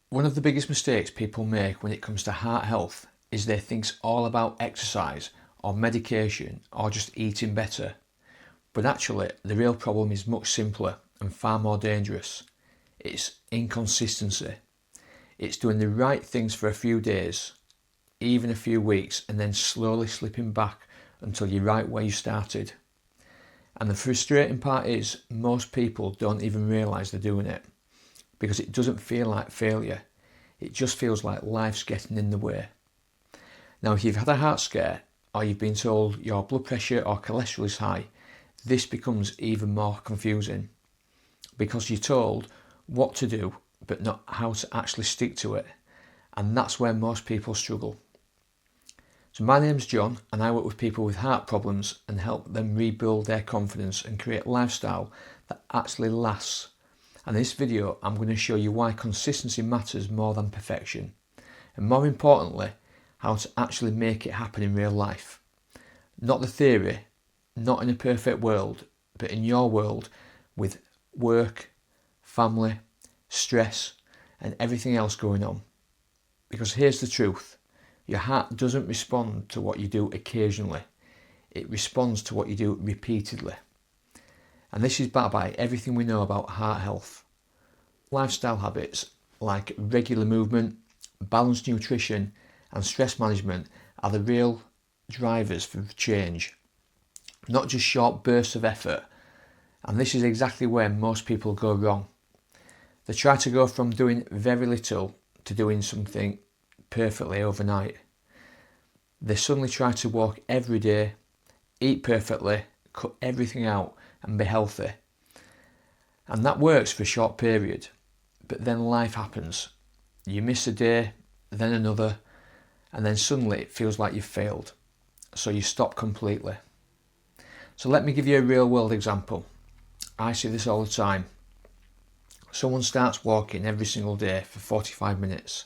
One of the biggest mistakes people make when it comes to heart health is they think it's all about exercise or medication or just eating better. But actually, the real problem is much simpler and far more dangerous. It's inconsistency. It's doing the right things for a few days, even a few weeks, and then slowly slipping back until you're right where you started. And the frustrating part is most people don't even realise they're doing it because it doesn't feel like failure. It just feels like life's getting in the way. Now, if you've had a heart scare or you've been told your blood pressure or cholesterol is high, this becomes even more confusing because you're told what to do but not how to actually stick to it. And that's where most people struggle. So my name's John and I work with people with heart problems and help them rebuild their confidence and create a lifestyle that actually lasts. And in this video I'm going to show you why consistency matters more than perfection, and more importantly how to actually make it happen in real life. Not the theory, not in a perfect world, but in your world with work, family, stress and everything else going on. Because here's the truth, your heart doesn't respond to what you do occasionally, it responds to what you do repeatedly. And this is backed by everything we know about heart health. Lifestyle habits like regular movement, balanced nutrition and stress management are the real drivers for change, not just short bursts of effort. And this is exactly where most people go wrong. They try to go from doing very little to doing something perfectly overnight. They suddenly try to walk every day, eat perfectly, cut everything out and be healthy. And that works for a short period, but then life happens. You miss a day, then another, and then suddenly it feels like you've failed. So you stop completely. So let me give you a real world example. I see this all the time. Someone starts walking every single day for 45 minutes.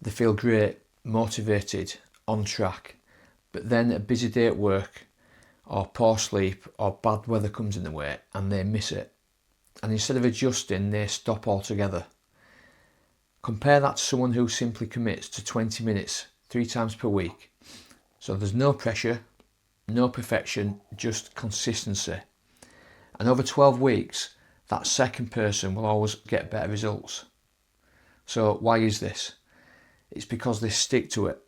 They feel great, motivated, on track, but then a busy day at work or poor sleep or bad weather comes in the way and they miss it. And instead of adjusting, they stop altogether. Compare that to someone who simply commits to 20 minutes 3 times per week. So there's no pressure, no perfection, just consistency. And over 12 weeks, that second person will always get better results. So why is this? It's because they stick to it.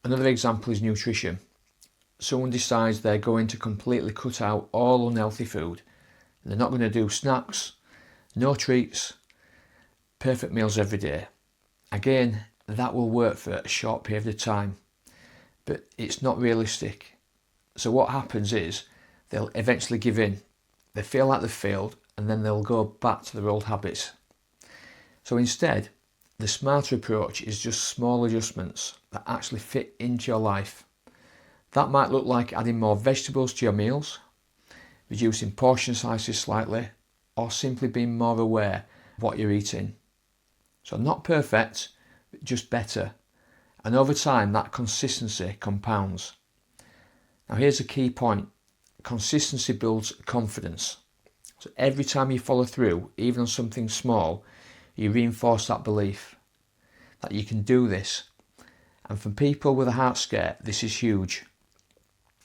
Another example is nutrition. Someone decides they're going to completely cut out all unhealthy food. They're not going to do snacks, no treats, perfect meals every day. Again, that will work for a short period of time, but it's not realistic. So what happens is they'll eventually give in. They feel like they've failed and then they'll go back to their old habits. So instead, the smarter approach is just small adjustments that actually fit into your life. That might look like adding more vegetables to your meals, reducing portion sizes slightly, or simply being more aware of what you're eating. So not perfect, but just better. And over time, that consistency compounds. Now here's a key point. Consistency builds confidence. So every time you follow through, even on something small, you reinforce that belief that you can do this. And for people with a heart scare, this is huge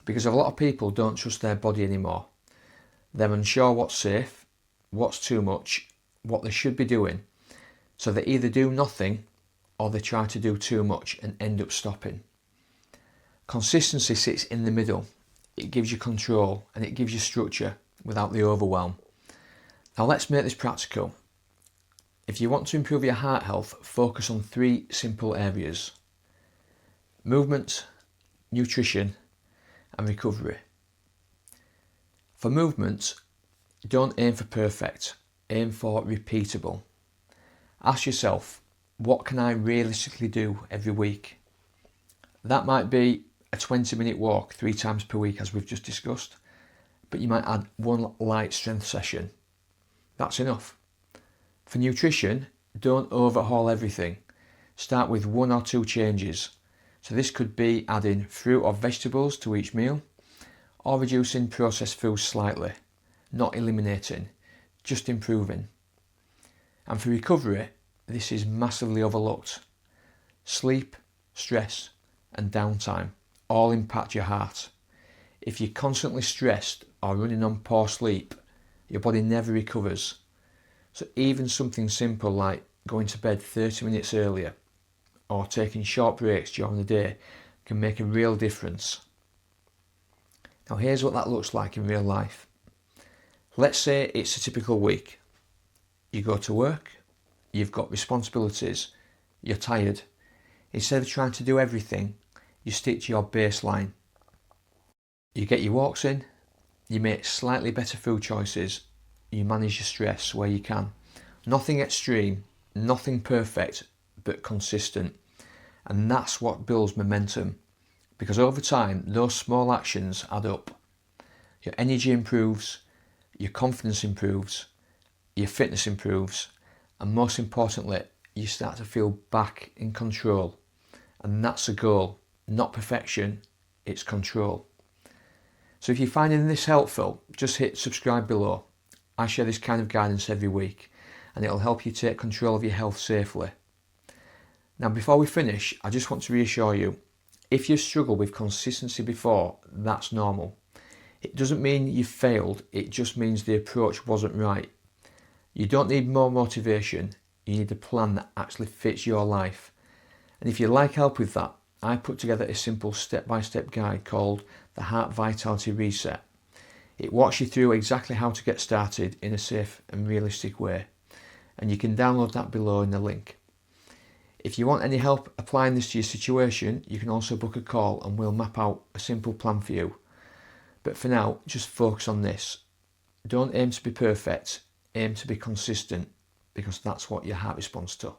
because a lot of people don't trust their body anymore. They're unsure what's safe, what's too much, what they should be doing. So they either do nothing or they try to do too much and end up stopping. Consistency sits in the middle. It gives you control and it gives you structure without the overwhelm. Now let's make this practical. If you want to improve your heart health, focus on 3 simple areas: movement, nutrition and recovery. For movement, don't aim for perfect, aim for repeatable. Ask yourself, what can I realistically do every week? That might be a 20-minute walk 3 times per week as we've just discussed, but you might add 1 light strength session. That's enough. For nutrition, don't overhaul everything. Start with 1 or 2 changes. So this could be adding fruit or vegetables to each meal, or reducing processed foods slightly, not eliminating, just improving. And for recovery, this is massively overlooked. Sleep, stress and downtime all impact your heart. If you're constantly stressed or running on poor sleep, your body never recovers. So even something simple like going to bed 30 minutes earlier or taking short breaks during the day can make a real difference. Now here's what that looks like in real life. Let's say it's a typical week. You go to work, you've got responsibilities, you're tired. Instead of trying to do everything, you stick to your baseline. You get your walks in, you make slightly better food choices, you manage your stress where you can. Nothing extreme, nothing perfect, but consistent. And that's what builds momentum, because over time those small actions add up. Your energy improves, your confidence improves, your fitness improves, and most importantly, you start to feel back in control. And that's the goal, not perfection, it's control. So if you're finding this helpful, just hit subscribe below. I share this kind of guidance every week and it'll help you take control of your health safely. Now before we finish, I just want to reassure you, if you've struggled with consistency before, that's normal. It doesn't mean you've failed, it just means the approach wasn't right. You don't need more motivation, you need a plan that actually fits your life. And if you'd like help with that, I put together a simple step-by-step guide called the Heart Vitality Reset. It walks you through exactly how to get started in a safe and realistic way. And you can download that below in the link. If you want any help applying this to your situation, you can also book a call and we'll map out a simple plan for you. But for now, just focus on this. Don't aim to be perfect, aim to be consistent, because that's what your heart responds to.